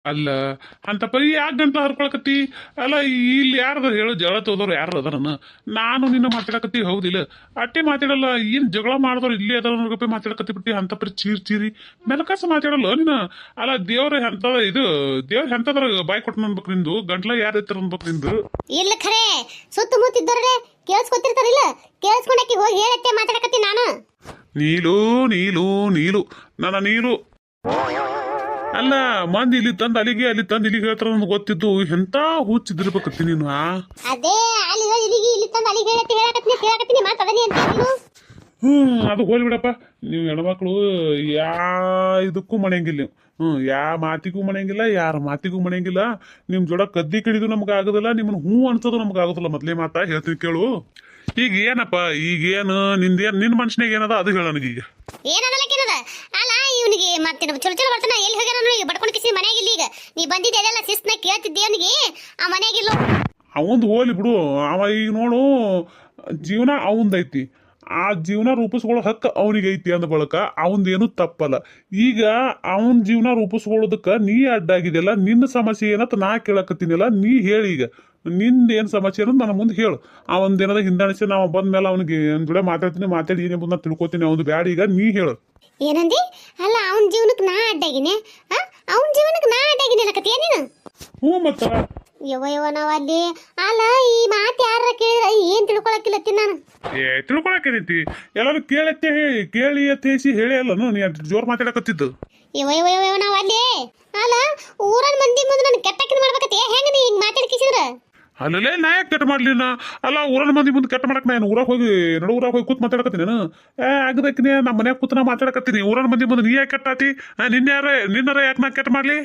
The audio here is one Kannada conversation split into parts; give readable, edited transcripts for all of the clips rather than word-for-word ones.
ಅಲ್ಲ ಅಂತ ಪರಿ ಯಾಕೆ ಗಂಟ್ಲ ಹರ್ಕೊಳಕತ್ತಿ? ಅಲ್ಲ ಇಲ್ಲಿ ಯಾರದ ಹೇಳು, ಜಗಳ ತೋದವ್ರು ಯಾರು ಅದಾರನ? ನಾನು ನಿನ್ನ ಮಾತಾಡಕತ್ತಿ ಹೌದಿಲ್ಲ? ಅಟ್ಟೆ ಮಾತಾಡಲ್ಲ, ಏನ್ ಜಗಳ ಮಾಡಿದವ್ರು ಇಲ್ಲಿ ಅದರ ಮಾತಾಡಕತ್ತಿ ಬಿಟ್ಟಿ ಅಂತ ಪರಿ ಚೀರಿ ಮೆಲಕಾಸ ಮಾತಾಡಲ್ಲ ನೀನು. ಅಲ್ಲ ದೇವ್ರ ಎಂತದ ಇದು, ದೇವ್ರ ಎಂತದ್ರ ಬಾಯಿ ಕೊಟ್ಟು ಅನ್ಬೇಕು ನಿಂದು, ಗಂಟ್ಲ ಯಾರ ಇರ್ತಾರ ಅನ್ಬೇಕು ನಿಂದು. ಇಲ್ಲ ಖರೆ ಸುತ್ತಮುತ್ತಿದ್ದವ್ರೆ ಕೇಳಿಸ್ಕೊತಿರ್ತಾರಿಲ್ಲ, ಕೇಳಿಸ್ಕೊಂಡಾಕಿ ಹೋಗಿ ಹೇಳತ್ತೆ ಮಾತಾಡಕತ್ತಿ ನಾನು. ನೀಲು ನೀಲು ನೀಲು ನನ್ನ ನೀಲು. ಅಲ್ಲ ಮಂದಿ ಇಲ್ಲಿ ತಂದು ಅಲ್ಲಿಗೆ, ಅಲ್ಲಿ ತಂದು ಇಲ್ಲಿಗೆ ಹೇಳ್ತಾರ ನನ್ಗೆ ಗೊತ್ತಿದ್ದು. ಎಂತ ಹುಚ್ಚಿದಿರ್ಬೇಕತ್ತಿ ನೀನು. ಅದೇ ಅಲ್ಲಿ ಇಲ್ಲಿಗೆ ಇಲ್ಲಿ ತಂದು ಅಲ್ಲಿಗೆ ಹೇಳಕತ್ತೀನಿ ಮಾತಾಡನಿ ಅಂತ ನೀನು. ಅದು ಹೋಲಿ ಬಿಡಪ್ಪ. ನೀವು ಹೆಣ್ಮಕ್ಳು ಯಾ ಇದಕ್ಕೂ ಮಣೆಯಂಗಿಲ್ಲ ನೀವು. ಯಾ ಮಾತಿಗೂ ಮಣೆಯಂಗಿಲ್ಲ, ಯಾರ ಮಾತಿಗೂ ಮಣೆಯಂಗಿಲ್ಲ. ನಿಮ್ ಜೋಡ ಕದ್ದಿ ಕಿಡಿದು ನಮ್ಗೆ ಆಗೋದಿಲ್ಲ, ನಿಮ್ಮನ್ನ ಹೂ ಅನ್ಸೋದು ನಮ್ಗೆ ಆಗೋದಿಲ್ಲ. ಮೊದ್ಲೇ ಮಾತಾ ಹೇಳ್ತೀನಿ ಕೇಳು. ಈಗ ಏನಪ್ಪ, ಈಗೇನು ನಿಂದೇನು ನಿನ್ನ ಮನುಷ್ಯನಾಗ ಏನದ ಅದು ಹೇಳ ನನಗೀಗ. ಏನದಲ್ಲ ಅಲ್ಲ ಇವನಿಗೆ ಮತ್ತೆ ಚಲೋ ಚಲೋ ಬರ್ತಾನ, ಎಲ್ಲಿ ಹೋಗ್ಯಾರ ನೋಡಿ ಬಡ್ಕೊಂಡು ಕಿಸಿ ಮನೆಯಾಗಿಲ್ಲ. ಈಗ ನೀ ಬಂದಿದ್ದೆ ಎಲ್ಲ ಶಿಸ್ನ ಕೇಳ್ತಿದ್ದೆ ಅವನಿಗೆ, ಆ ಮನೆಯಾಗಿಲ್ಲ. ಅವಂದು ಹೋಲಿ ಬಿಡು. ಅವ ಈಗ ನೋಡು ಜೀವನ ಅವಂದೈತಿ, ಆ ಜೀವನ ರೂಪಿಸ್ಕೊಳ್ಳೋ ಹಕ್ಕು ಅವನಿಗೆ ಐತಿ ಅಂದ ಬಳಕ ಅವಂದೇನು ತಪ್ಪಲ್ಲ. ಈಗ ಅವನ ಜೀವನ ರೂಪಿಸ್ಕೊಳ್ಳೋದಕ್ಕೆ ನೀ ಅಡ್ಡಾಗಿದೆಯಲ್ಲ, ನಿನ್ನ ಸಮಸ್ಯೆ ಏನಂತ ನಾ ಕೇಳಕತ್ತೀನಿಲ್ಲ. ನೀ ಹೇಳಿ ಈಗ ನಿಂದೇನು ಸಮಸ್ಯೆ ಅನ್ನೋದು ನನ್ನ ಮುಂದೆ ಹೇಳು. ಆ ಒಂದೇನದ ಹಿಂದಾಣಿಸಿ ನಾವು ಬಂದ ಮೇಲೆ ಅವನಿಗೆ ಜೊತೆ ಮಾತಾಡಿ ಏನೇ ಬಂದ ತಿಳ್ಕೊತೀನಿ. ಅವ್ನು ಬ್ಯಾಡ, ಈಗ ನೀ ಹೇಳು. ಏನಂದಿ? ಅಲ್ಲ ಅವನ ಜೀವನಕ್ಕೆ ನಾ ಅಡ್ಡಾಗಿನೇ? ಅವನ ಜೀವನಕ್ಕೆ ನಾ ಅಡ್ಡಾಗಿನೇ ಅನ್ನಕತ್ತೀಯ ನೀನು? ಮತ್ತ ಯವ್ವ ನಾವ್ ಅಲ್ಲಿ ಅಲ್ಲ ಈ ಮಾತು ಯಾರ ಕೇಳಿದ್ರೆ ಏನ್ ತಿಳ್ಕೊಳಕಿಲ್ಲ ನಾನು. ತಿಳ್ಕೊಳಕೇನೈತಿ? ಎಲ್ಲರೂ ಕೇಳತ್ತೆ ಹೇಳಿ, ಕೇಳಿ ಅತ್ತೇಸಿ ಹೇಳಿ ಅಲ್ಲ ನೀ ಜೋರ್ ಮಾತಾಡಕತ್ತಿದ್ದು. ಯವ್ವ ನಾವ್ ಅಲ್ಲಿ ಅಲ್ಲ ಊರನ್ ಮಂದಿ ಮುಂದೆ ನನ್ ಕೆಟ್ಟಕಿನ ಮಾಡ್ಬೇಕತ್ತೆ. ಹೆಂಗ ನೀ ಹಿಂಗ್ ಮಾತಾಡ್ಕಿಸಿದ್ರ? ಅಲ್ಲೇ ನಾ ಯಾಕೆ ಕೆಟ್ಟ ಮಾಡ್ಲಿ? ಅಲ್ಲ ಊರನ್ನ ಮಂದಿ ಮುಂದೆ ಕೆಟ್ಟ ಮಾಡಕ್ ನಾನು ಊರಾಗ ಹೋಗಿ ಊರಾಗ ಹೋಗಿ ಕೂತ್ ಮಾತಾಡಕತ್ತೀನಿ ನಾನು. ಆಗದಕ್ಕಿನೇ ನಮ್ಮ ಮನ್ಯಾಗ ಕೂತ್ ನಾ ಮಾತಾಡಕತ್ತೀನಿ. ಊರನ್ನ ಮಂದಿ ಮುಂದೆ ನೀ ಯಾಕೆ ಕೆಟ್ಟಾತಿ? ನಿನ್ನಾರ ಯಾಕೆ ನಾ ಕೆಟ್ಟ ಮಾಡ್ಲಿ?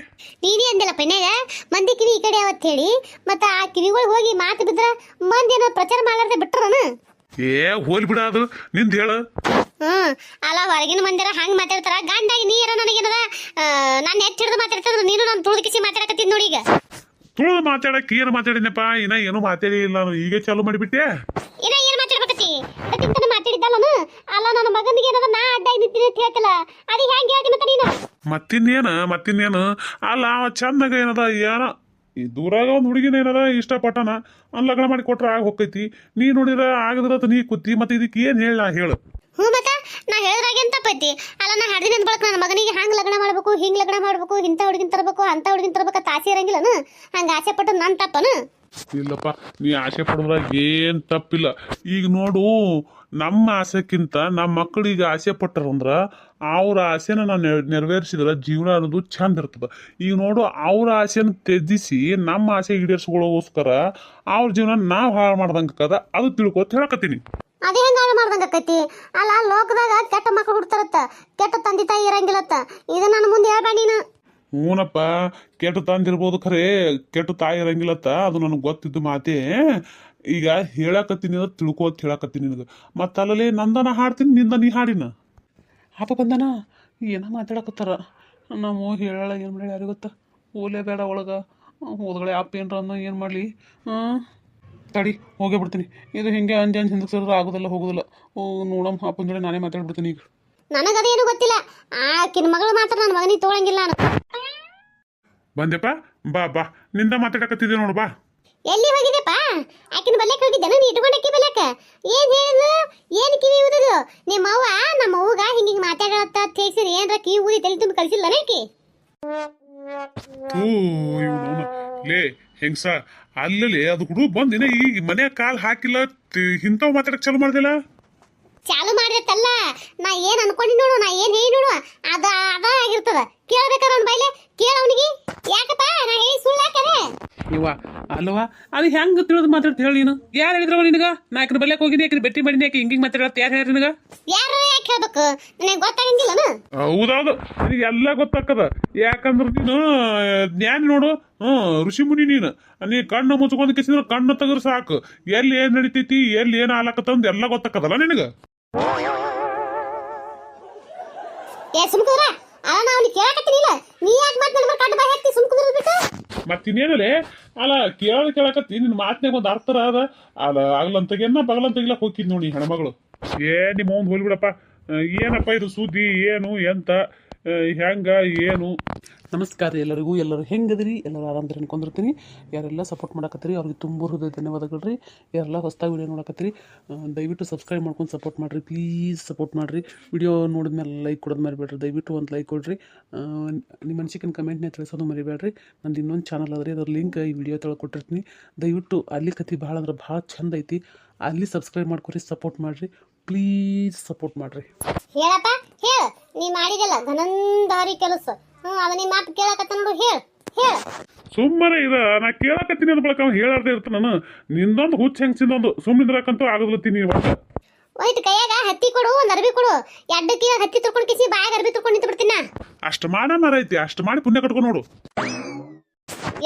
ನೀನೇ ಅಂದಿಲ್ಲ ಪೆನ್ಯಾಗ ಮಂದಿ ಕಿವಿ ಈ ಕಡೆ ಅವತ್ ಹೇಳಿ, ಮತ್ತ ಆ ಕಿವಿಗಳು ಹೋಗಿ ಮಾತು ಬಿದ್ರ ಮಂದಿ ಏನೋ ಪ್ರಚಾರ ಮಾಡಾರ್ದೆ ಬಿಟ್ರನ? ಹೋಲಿ ಬಿಡ, ಅದು ನಿಂದ ಹೇಳ. ಅಲ್ಲ ಹೊರಗಿನ ಮಂದಿರ ಹಂಗ ಮಾತಾಡ್ತಾರ, ಗಂಡಾಗಿ ನೀರ ನನಗೇನದ ನಾನು ಹೆಚ್ಚಿಡ್ದು ಮಾತಾಡ್ತಿದ್ರು, ನೀನು ನಾನು ತುಳಿದು ಮಾತಾಡಕತ್ತಿದ್ ನೋಡಿ. ಈಗ ತುಳಿದು ಮಾತಾಡಕ್ ಏನು ಮಾತಾಡಿನಪ್ಪ? ಇನ್ನ ಏನು ಮಾತಾಡಿ ಇಲ್ಲ, ನಾನು ಈಗ ಚಾಲು ಮಾಡಿಬಿಟ್ಟೆ. ಇನ್ನ ಏನ್ ಮಾತಾಡ್ಬೇಕತ್ತಿ? ಅದಕ್ಕಿಂತ ಮಾತಾಡಿದ್ದಲ್ಲ. ಅಲ್ಲ ನನ್ನ ಮಗನಿಗೆ ಏನದ ನಾ ಅಡ್ಡಾಗಿ ನಿಂತೀನಿ ಅಂತ ಹೇಳ್ತಲ್ಲ, ಅದು ಹೆಂಗೆ ಹೇಳ್ತಿ ಮತ್ತೆ ನೀನು? ಮತ್ತಿನ್ನೇನು ಅಲ್ಲ ಅವ ಚಂದಾಗ ಏನದ ಏನ ಈ ದೂರಾಗ ಒಂದು ಹುಡುಗಿನ ಏನದ ಇಷ್ಟಪಟ್ಟನ, ಲಗ್ನ ಮಾಡಿ ಕೊಟ್ರೆ ಆಗ ಹೋಗ್ತೈತಿ. ನೀ ನೋಡಿದ್ರ ಆಗದ್ರ ನೀ ಕೂತಿ, ಮತ್ತೆ ಇದಕ್ಕೆ ಏನ್ ಹೇಳು? ಮತ್ತ ನಾ ಹೇಳಿದ್ರಾಗ ಎಂತ ತಪ್ಪೈತಿ? ಅಲ್ಲ ನಾ ಹಡ್ದಿನ ಅಂತ ಬಳಕ ನನ್ನ ಮಗನಿಗೆ ಹಂಗ್ ಲಗ್ನ ಮಾಡ್ಬೇಕು, ಹಿಂಗ್ ಲಗ್ನ ಮಾಡ್ಬೇಕು, ಇಂಥ ಹುಡುಗಿನ ತರಬೇಕು, ಅಂತ ಹುಡುಗಿನ ತರಬೇಕ ಆಸೆ ಇರಂಗಿಲ್ಲನ? ಹಂಗ ಆಸೆ ಪಟ್ಟು ನನ್ ತಪ್ಪನ? ಇಲ್ಲಪ್ಪ, ನೀ ಆಸೆ ಪಡೋದ್ರಾಗ ಏನ್ ತಪ್ಪಿಲ್ಲ. ಈಗ ನೋಡು, ನಮ್ಮ ಆಸೆಕ್ಕಿಂತ ನಮ್ಮ ಮಕ್ಕಳಿಗೆ ಆಸೆ ಪಟ್ಟರಂದ್ರ ಅವ್ರ ಆಸೆನ ನಾವು ನೆರವೇರಿಸಿದ್ರ ಜೀವನ ಅನ್ನೋದು ಚಂದ ಇರ್ತದ. ಈಗ ನೋಡು, ಅವ್ರ ಆಸೆನ ತ್ಯಜಿಸಿ ನಮ್ಮ ಆಸೆ ಈಡೇರಿಸ್ಕೊಳ್ಳೋಗೋಸ್ಕರ ಅವ್ರ ಜೀವನ ನಾವು ಹಾಳು ಮಾಡ್ದಂಗದ, ಅದು ತಿಳ್ಕೊತ ಹೇಳಕತ್ತೀನಿ. ಅದೇ ಹೆಂಗ ಹಾಳು ಮಾಡ್ದಂಗ ಆಕೈತಿ? ಅಲ್ಲ ಲೋಕದಾಗ ಕೆಟ್ಟ ಮಕ್ಕಳು ಹುಡ್ತಾರತ್ತ, ಕೆಟ್ಟ ತಂದೆ ತಾಯಿ ಇರಂಗಿಲ್ಲತ್ತ. ಇದು ನನ್ನ ಮುಂದೆ ಹೇಳ್ಬೇಡ ನೀನು. ಹೂನಪ್ಪ, ಕೆಟ್ಟ ತಂದಿರ್ಬೋದು, ಖರೆ ಕೆಟ್ಟ ತಾಯಿ ಇರಂಗಿಲ್ಲತ್ತ, ಅದು ನನಗೆ ಗೊತ್ತಿದ್ದು ಮಾತೇ. ಈಗ ಹೇಳಕತ್ತೀನಿ ಅಂದ್ರೆ ತಿಳ್ಕೋತ ಹೇಳಕತ್ತೀನಿ ನಿನಗೆ. ಮತ್ತು ಅಲ್ಲಲ್ಲಿ ನಂದನ ಹಾಡ್ತೀನಿ, ನಿಂದ ನೀ ಹಾಡಿನ. ಅಪ್ಪ ಬಂದನ ಏನೋ ಮಾತಾಡಕತ್ತಾರ. ನಾವು ಹೇಳಲ್ಲ, ಏನು ಮಾಡಿ ಯಾರಿಗೆ ಗೊತ್ತ? ಓಲೇ ಬೇಡ ಒಳಗೆ ಹೋದ್ಗಡೆ ಅಪ್ಪ ಏನ್ರ ಅನ್ನೋ ಏನು ಮಾಡಲಿ? ತಡಿ ಹೋಗೇ ಬಿಡ್ತೀನಿ. ಇದು ಹಿಂಗೆ ಅಂಜಿ ಹಿಂದಕ್ಕೆ ಸರಿದ್ರೆ ಆಗೋದಿಲ್ಲ, ಹೋಗೋದಿಲ್ಲ. ನೋಡಮ್ಮ ಅಪ್ಪನ ಜೋಡಿ ನಾನೇ ಮಾತಾಡ್ಬಿಡ್ತೀನಿ ಈಗ. ನನಗದೇನು ಗೊತ್ತಿಲ್ಲ, ಆಕಿನ ಮಗಳು ಮಾತ್ರ ನನ್ನ ಮಗನಿಗೆ ತಗೊಳಂಗಿಲ್ಲ ನಾನು. ಬಂದೆಪ್ಪ, ಬಾ ನಿಂದ ಮಾತಾಡಕತ್ತಿದ್ದೆ ನೋಡು, ಬಾ. ಎಲ್ಲಿ ಹೋಗಿದ್ದೆಪ್ಪ? ಆಕಿನ ಬಲ್ಯಕ್ಕೆ ಹೋಗಿದ್ದೇನೆ, ನೀ ಇಟ್ಕೊಂಡಕ್ಕಿ ಬಲ್ಯಕ್ಕ ಏನ್ ಹೇಳಿದ್ಲು? ಏನ್ ಕಿವಿ ಊದಿದ್ಲು ನಿಮ್ಮ ಅವ್ವ? ನಮ್ಮ ಅವ್ವಗ ಹಿಂಗ ಮಾತಾಡತ್ತ ತೇಗ್ಸಿರಿ ಏನ್ರ ಕಿವಿ ಊದಿ ತಲೆ ತುಂಬಿ ಕಳಿಸಿಲ್ಲ ಆಕಿ? ಲೇ ಹೆಂಗ್ಸ, ಅಲ್ಲಲ್ಲಿ ಅದು ಹುಡುಗ ಬಂದಿನ ಈಗ ಮನೆ ಕಾಲ್ ಹಾಕಿಲ್ಲ, ಇಂಥವ್ ಮಾತಾಡಕ್ ಚಾಲು ಮಾಡ್ದಿಲ್ಲ. ಚಾಲು ಮಾಡಿದತ್ತಲ್ಲ, ನಾ ಏನ್ ಅನ್ಕೊಂಡಿ ನೋಡು, ನಾ ಏನ್ ಹೇಳಿ ನೋಡು, ಅದ ಆಗಿರ್ತದ. ಕೇಳ್ಬೇಕಾರ ಅವ್ನ ಬೈಲೆ, ಕೇಳ ಅವನಿಗೆ. ಯಾಕಪ್ಪ ನಾ ಹೇಳಿ ಸುಳ್ಳು ಯಾಕರೆ? ಇವ ಅಲ್ವಾ, ಅದು ಹೆಂಗೆ ತಿಳಿದು ಮಾತಾಡ್ತ ಹೇಳಿ ನೀನು? ಯಾರು ಹೇಳಿದ್ರವ ನಿನಗ? ನಾ ಯಾಕೆ ಬಲ್ಯಕ್ಕೆ ಹೋಗಿನಿ, ಯಾಕೆ ಭೇಟಿ ಮಾಡಿನಿ, ಯಾಕೆ ಹಿಂಗಿಂಗ್ ಮಾತಾಡತ್ತ ಯಾರು ಹೇಳಿ ನಿನಗ? ಯಾರು ಯಾಕೆ ಹೇಳ್ಬೇಕು? ನನಗೆ ಗೊತ್ತಾಗಂಗಿಲ್ಲನ? ಹೌದೌದು, ನಿನಗೆ ಎಲ್ಲ ಗೊತ್ತಾಕದ. ಯಾಕಂದ್ರ ನೀನು ಜ್ಞಾನಿ ನೋಡು, ಋಷಿ ಮುನಿ ನೀ ಕಣ್ಣು ಮುಚ್ಕೊಂಡ್ ಕಿಸಿದ್ರೆ ಕಣ್ಣು ತೆಗೆದ್ರೆ ಸಾಕು, ಎಲ್ಲಿ ಏನ್ ನಡಿತೈತಿ, ಎಲ್ಲಿ ಏನ್ ಆಲಕತ್ತಂದ್ ಎಲ್ಲ ಗೊತ್ತಾಕದಲ್ಲ ನಿನಗ. ಸುಮ್ಕುದ್ರ ಅಲ್ಲ, ನಾ ಅವ್ನಿಗೆ ಕೇಳಕತ್ತೀನಿಲ್ಲ, ನೀ ಯಾಕೆ ಮಾತು ನನ್ನ ಕಣ್ಣು ಬಾಯಿ ಹಾಕ್ತಿ? ಸುಮ್ಕುದ್ರ ಬಿಟ್ಟು ಮತ್ತಿನ್ನೇನಲ್ಲೇ, ಅಲ್ಲ ಕೇಳಕತ್ತಿ, ನಿನ್ನ ಮಾತನಾಗ ಒಂದು ಅರ್ಥ ಅದ. ಅಲ್ಲ ಆಗ್ಲಂತಗೇನ ಬಗಲಂತಗಿಲಕ್ ಹೋಗಿದ್ ನೋಡಿ ಹೆಣ್ಮಗಳು. ನಿಮ್ಮ ಅವ್ನ್ ಹೋಲ್ಬಿಡಪ್ಪ. ಏನಪ್ಪ ಇದು ಸುದ್ದಿ? ಏನು ಎಂತ ಹೆಂಗ ಏನು? ನಮಸ್ಕಾರ ಎಲ್ಲರಿಗೂ. ಎಲ್ಲರೂ ಹೆಂಗದಿರಿ? ಎಲ್ಲರೂ ಆರಾಮದಿರಿ ಅನ್ಕೊಂಡಿರ್ತೀನಿ. ಯಾರೆಲ್ಲ ಸಪೋರ್ಟ್ ಮಾಡಕತ್ತೀರಿ ಅವ್ರಿಗೆ ತುಂಬ ಹೃದಯ ಧನ್ಯವಾದಗಳು ರೀ. ಯಾರೆಲ್ಲ ಹೊಸದಾಗಿ ವಿಡಿಯೋ ನೋಡಕತ್ತೀರಿ ದಯವಿಟ್ಟು ಸಬ್ಸ್ಕ್ರೈಬ್ ಮಾಡ್ಕೊಂಡು ಸಪೋರ್ಟ್ ಮಾಡಿರಿ. ಪ್ಲೀಸ್ ಸಪೋರ್ಟ್ ಮಾಡಿರಿ. ವಿಡಿಯೋ ನೋಡಿದ್ಮೇಲೆ ಲೈಕ್ ಕೊಡೋದು ಮರಿಬೇಡ್ರಿ. ದಯವಿಟ್ಟು ಒಂದು ಲೈಕ್ ಕೊಡಿರಿ. ನಿಮ್ಮ ಅನಿಸಿಕೆನ ಕಮೆಂಟ್ನೇ ತಿಳಿಸೋದು ಮರಿಬೇಡ್ರಿ. ನಂದು ಇನ್ನೊಂದು ಚಾನಲ್ ಅದ ರೀ, ಅದ್ರ ಲಿಂಕ್ ಈ ವಿಡಿಯೋ ತೆಳಗೆ ಕೊಟ್ಟಿರ್ತೀನಿ. ದಯವಿಟ್ಟು ಅಲ್ಲಿ ಕತೆ ಭಾಳ ಅಂದ್ರೆ ಭಾಳ ಚಂದ ಐತಿ. ಅಲ್ಲಿ ಸಬ್ಸ್ಕ್ರೈಬ್ ಮಾಡ್ಕೊರಿ, ಸಪೋರ್ಟ್ ಮಾಡಿರಿ. ಪ್ಲೀಸ್ ಸಪೋರ್ಟ್ ಮಾಡಿರಿ. ಹೇಳಪ್ಪ ಹೇಳ, ನೀ ಮಾಡಿದಲ್ಲ ಘನಂದಾರಿ ಕೆಲಸ. ಅದ ನೀ ಮಾತು ಕೇಳಕತ್ತ ನೋಡು, ಹೇಳ. ಸುಮ್ಮನೆ ಇದ ನಾ ಕೇಳಕತ್ತೀನಿ ಅಂದ ಬಳಕ ಅವ್ನು ಹೇಳಾರ್ದೆ ಇರ್ತ ನಾನು. ನಿಂದೊಂದು ಹುಚ್ಚ ಹೆಂಗ್ಸಿಂದೊಂದು ಸುಮ್ಮನಿದ್ರಕ್ಕಂತೂ ಆಗದ್ಲತ್ತೀನಿ ಒಟ್ಟು. ಹೋಯ್ತು ಕೈಯಾಗ ಹತ್ತಿ ಕೊಡು, ಒಂದು ಅರ್ಬಿ ಕೊಡು. ಎಡ್ಡಕ್ಕೆ ಹತ್ತಿ ತುರ್ಕೊಂಡು ಕಿಸಿ ಬಾಯಾಗ ಅರ್ಬಿ ತುರ್ಕೊಂಡು ನಿಂತು ಬಿಡ್ತೀನ. ಅಷ್ಟು ಮಾಡ ಮರ ಐತಿ, ಅಷ್ಟು ಮಾಡಿ ಪುಣ್ಯ ಕಟ್ಕೊಂಡು ನೋಡು.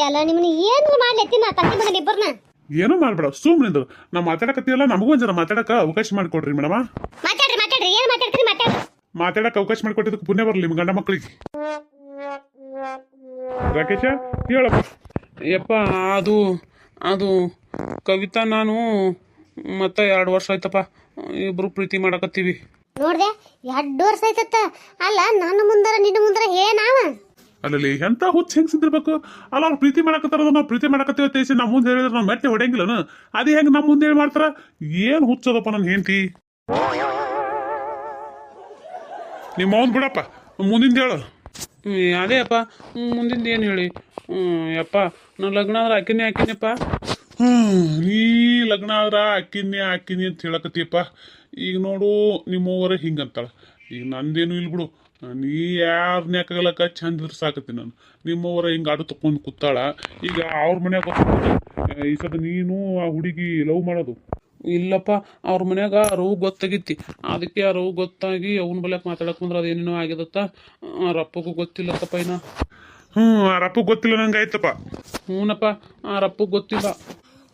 ಎಲ್ಲ ನಿಮ್ಮನ್ನ ಏನು ಮಾಡ್ಲತ್ತಿ ನಾ ತಂದೆ ಮಗನ ಇಬ್ಬರನ್ನ. ಏನೂ ಮಾಡ್ಬೇಡ, ಸುಮ್ಮನಿಂದ್ರು. ನಾ ಮಾತಾಡಕತ್ತೀವಲ್ಲ, ನಮಗೂ ಒಂದ್ ಜರ ಮಾತಾಡಕ ಅವಕಾಶ ಮಾಡಿಕೊಡ್ರಿ ಮೇಡಮ. ಮಾತಾಡ್ರಿ ಏನು ಮಾತಾಡ್ತೀರಿ ಮಾತಾಡ್ರಿ. ಮಾತಾಡಕ್ಕೆ ಅವಕಾಶ ಮಾಡಿಕೊಟ್ಟಿದ್ದಕ್ಕೆ ಪುಣ್ಯ ಬರಲಿ ನಿಮ್ಮ ಗಂಡ ಮಕ್ಕಳಿಗೆ. ರಾಕೇಶ ಹೇಳಪ್ಪ. ಯಪ್ಪ ಅದು ಕವಿತಾ ನಾನು ಮತ್ತೆ 2 ವರ್ಷ ಆಯ್ತಪ್ಪ ಇಬ್ರು ಪ್ರೀತಿ ಮಾಡಕತ್ತೀವಿ. ನೋಡ್ದೆ 2 ವರ್ಷ ಆಯ್ತತ್ತ. ಅಲ್ಲ ನನ್ನ ಮುಂದರ ನಿನ್ನ ಮುಂದರ ನಾವ ಅಲ್ಲಲ್ಲಿ ಎಂತ ಹುಚ್ಚ ಹೆಂಗ್ಸಿದಿರ್ಬೇಕು. ಅಲ್ಲ ಅವ್ರು ಪ್ರೀತಿ ಮಾಡಕತ್ತಾರ, ನಾವು ಪ್ರೀತಿ ಮಾಡಕತ್ತೀವಿ ತೇಸಿ ನಮ್ಮ ಮುಂದೆ ಹೇಳಿದ್ರೆ ನಾವು ಮೆಟ್ಟೆ ಹೊಡೆಯಂಗಿಲ್ಲನ. ಅದೇ ಹೆಂಗೆ ನಮ್ಮ ಮುಂದೆ ಹೇಳಿ ಮಾಡ್ತಾರ? ಏನು ಹುಚ್ಚದಪ್ಪ ನನ್ನ ಹೆಂಡತಿ. ನಿಮ್ಮ ಅವ್ನು ಬಿಡಪ್ಪ, ಮುಂದಿಂದ ಹೇಳು. ಅದೇ ಅಪ್ಪ, ಮುಂದಿಂದ ಏನು ಹೇಳಿ. ಯಪ್ಪ ನಾನು ಲಗ್ನ ಆದ್ರೆ ಹಾಕಿನಪ್ಪ. ನೀ ಲಗ್ನ ಆದ್ರ ಅಕ್ಕಿನಿ ಅಂತ ಹೇಳಕತ್ತೀಯಪ್ಪ. ಈಗ ನೋಡು ನಿಮ್ಮವ್ವರ ಹಿಂಗಂತಾಳ. ಈಗ ನಂದೇನು ಇಲ್ಲಿ ಬಿಡು, ನೀ ಯಾರನ್ನ ಯಾಕಾಗಲಕ್ಕ ಚಂದ ಇದ್ರೆ ಸಾಕತ್ತೀನಿ ನಾನು. ನಿಮ್ಮವ್ವರ ಹಿಂಗೆ ಆಡು ತಕೊಂಡು ಕೂತಾಳ. ಈಗ ಅವ್ರ ಮನ್ಯಾಗ ಈ ಸದ ನೀನು ಆ ಹುಡುಗಿ ಲವ್ ಮಾಡೋದು. ಇಲ್ಲಪ್ಪ, ಅವ್ರ ಮನ್ಯಾಗ ರವು ಗೊತ್ತಾಗಿತ್ತಿ. ಅದಕ್ಕೆ ಆ ರವು ಗೊತ್ತಾಗಿ ಅವನ ಬಲ್ಯಾಕ ಮಾತಾಡಕ್ ಬಂದ್ರೆ ಅದೇನೇನೋ ಆಗ್ಯದತ್ತ. ಅವ್ರ ಅಪ್ಪಗೂ ಗೊತ್ತಿಲ್ಲತ್ತಪ್ಪ ಇನ್ನ. ಆ ರಪ್ಪಗೆ ಗೊತ್ತಿಲ್ಲ ನಂಗೆ ಆಯ್ತಪ್ಪ. ಹ್ಞೂನಪ್ಪ, ಆ ರಪ್ಪಗೆ ಗೊತ್ತಿಲ್ಲ.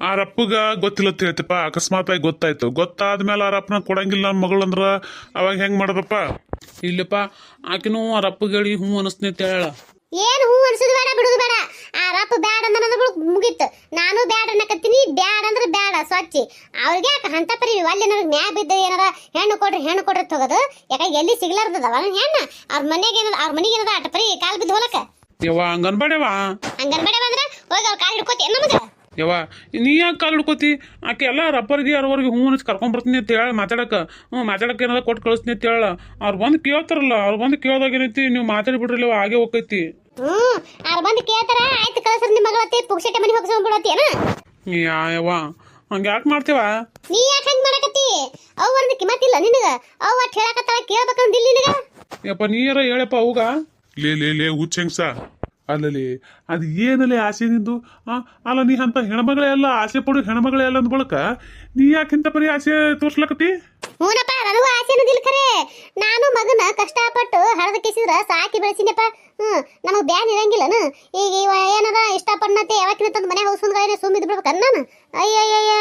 ಆ ರಪ್ಪಗ ಗೊತ್ತಿಲ್ಲ ಅಂತ ಹೇಳ್ತಪ್ಪ. ಅಕಸ್ಮಾತ್ ಆಗಿ ಗೊತ್ತಾಯ್ತು. ಗೊತ್ತಾದ್ಮೇಲೆ ಆ ರಪ್ಪನ ಕೊಡಂಗಿಲ್ಲ ನನ್ನ ಮಗಳು ಅಂದ್ರ ಅವಾಗ ಹೆಂಗ್ ಮಾಡದಪ್ಪ? ಇಲ್ಲಪ್ಪ, ಆಕಿನೂ ಆ ರಪ್ಪಗೆ ಹೇಳಿ ಹ್ಞೂ ಅನಿಸ್ತೀನಿ ಅಂತ ಹೇಳ. ಏನು ಹೂ ಅನ್ಸುದು ಬೇಡ, ಬಿಡುದು ಬೇಡ. ಆ ರಪ್ಪ ಬ್ಯಾಡ ಅಂದ್ರೆ ಮುಗೀತು. ನಾನು ಬ್ಯಾಡ ಅನ್ನಕತ್ತೀನಿ. ಬ್ಯಾಡ ಅಂದ್ರೆ ಬ್ಯಾಡ ಸ್ವಚ್ಛ. ಅವ್ರಿಗೆ ಯಾಕೆ ಅಂತ ಪರಿ ಅಲ್ಲಿ ನನಗೆ ನ್ಯಾಯ ಬಿದ್ದು ಏನಾರ ಹೆಣ್ಣು ಕೊಡ್ರಿ ತಗೋದು. ಯಾಕೆ ಎಲ್ಲಿ ಸಿಗ್ಲಾರ್ದವ ಹೆಣ್ಣು. ಅವ್ರ ಮನೆಗೆ ಏನದ ಅಟ ಪರಿ ಕಾಲು ಬಿದ್ದು ಹೋಲಕ. ಯವ್ವ ಹಂಗನ್ಬೇಡವ. ಹಂಗನ್ಬೇಡವ ಅಂದ್ರೆ ಹೋಗಿ ಅವ್ರ ಕಾಲು ಹಿಡ್ಕೋತಿ ನಮಗೆ. ಯವ್ವ ನೀ ಯಾಕೆ ಕಾಲು ಹಿಡ್ಕೋತಿ? ಆಕೆ ಎಲ್ಲ ರಪ್ಪರಿಗೆ ಅವ್ರವ್ರಿಗೆ ಹ್ಞೂ ಅನಿಸ್ ಕರ್ಕೊಂಡ್ಬರ್ತೀನಿ ಅಂತ ಹೇಳಿ ಮಾತಾಡಕ್ಕೆ. ಮಾತಾಡಕ್ಕೆ ಏನಾರ ಕೊಟ್ಟು ಕಳಿಸ್ತೀನಿ ಅಂತ ಹೇಳ. ಅವ್ರು ಬಂದು ಕೇಳ್ತಾರಲ್ಲ, ಅವ್ರು ಬಂದು ಕೇಳ್ದಾಗ ಏನೈತಿ, ನೀವು ಮಾತಾಡ್ಬಿಡ್ರಿ ಹಾಗೆ ಹೋಗೈತಿ. ಅವ್ರು ಬಂದು ಕೇಳ್ತಾರ, ಆಯ್ತು ಕಳ್ಸ್ರಿ ನಿಮ್ಮ ಮಗಳತಿ ಪುಕ್ಷಟೆ ಮನೆ ಹೋಗ್ಸ್ಕೊಂಡ್ಬಿಡತ್ತೇನ. ಯವ್ವ ಹಂಗೆ ಯಾಕೆ ಮಾಡ್ತೇವ? ನೀ ಯಾಕೆ ಹಂಗೆ ಮಾಡಕತ್ತಿ? ಅವ್ ಒಂದು ಕಿಮ್ಮತ್ತಿಲ್ಲ ನಿನಗ. ಅವ್ ಅಟ್ ಹೇಳಕತ್ತಾಳ, ಕೇಳ್ಬೇಕಂದಿಲ್ಲ ನಿನಗ. ಯಪ್ಪ ನೀರ ಹೇಳಪ್ಪ ಅವ್ಗ. ಲೇ ಹುಚ್ಚ ಹೆಂಗ್ಸ. ಅಲ್ಲಲ್ಲಿ ಅದು ಏನಲ್ಲೇ ಆಸೆ ನಿಂದು? ಅಲ್ಲ ನೀ ಅಂತ ಹೆಣ್ಮಗಳೇ ಎಲ್ಲ ಆಸೆ ಪಡು ಹೆಣ್ಮಗಳೇ ಎಲ್ಲ ಅಂದ ಬಳಕ ನೀ ಯಾಕಿಂತ ಬರೀ ಆಸೆ ತೋರ್ಸ್ಲಕತ್ತಿ? ಹ್ಞೂನಪ್ಪ, ನನಗೂ ಆಸೆ ಅನ್ನೋದಿಲ್ಲ ಖರೆ. ನಾನು ಮಗನ ಕಷ್ಟಪಟ್ಟು ಹಳದ ಕಿಸಿದ್ರ ಸಾಕಿ ಬೆಳೆಸಿನಪ್ಪ. ನಮಗ್ ಬ್ಯಾನ್ ಇರಂಗಿಲ್ಲನ. ಈಗ ಇವ ಏನದ ಇಷ್ಟಪಡ್ನತ್ತೆ ಯಾವತ್ತಿನ ತಂದು ಮನೆ ಹೌಸ್ಕೊಂಡ್ರೆ ಸುಮ್ಮಿದ್ ಬಿಡ್ಬೇಕನ್ನ ನಾನು. ಅಯ್ಯಯ್ಯ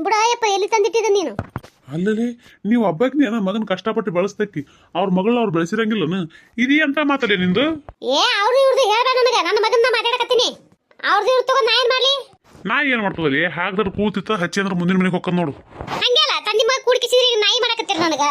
ಬಿಡಯ್ಯಪ್ಪ, ಎಲ್ಲಿ ತಂದಿಟ್ಟಿದ್ದ ನೀನು? ಅಲ್ಲಲ್ಲಿ ನೀವು ಒಬ್ಬಾಕಿನ ಏನೋ ಮಗನ ಕಷ್ಟಪಟ್ಟು ಬೆಳೆಸ್ತಕ್ಕಿ, ಅವ್ರ ಮಗಳನ್ನ ಅವ್ರು ಬೆಳೆಸಿರಂಗಿಲ್ಲನ. ಇದೀ ಅಂತ ಮಾತಾಡಿ ನಿಂದು. ಅವ್ರದ್ದು ಇವ್ರದ್ದು ಹೇಳ್ಬೇಡ ನನಗ. ನನ್ನ ಮಗನ ಮಾತಾಡಕತ್ತೀನಿ. ಅವ್ರದ್ದು ಇವ್ರು ತಗೊಂಡ್ ನಾ ಏನ್ ಮಾಡ್ಲಿ? ನಾ ಏನ್ ಮಾಡ್ತದಲ್ಲಿ ಹಾಕ್ದ್ರ ಕೂತಿತ್ತ ಹಚ್ಚಿ ಅಂದ್ರೆ ಮುಂದಿನ ಮನೆಗೆ ಹೋಗ್ಕೊಂಡ್ ನೋಡು. ಹಂಗೆಲ್ಲ ತಂದಿ ಮಗ ಕೂಡ್ಕಿಸಿದ್ರಿ ನಾಯಿ ಮಾಡಕತ್ತೀರ ನನಗ.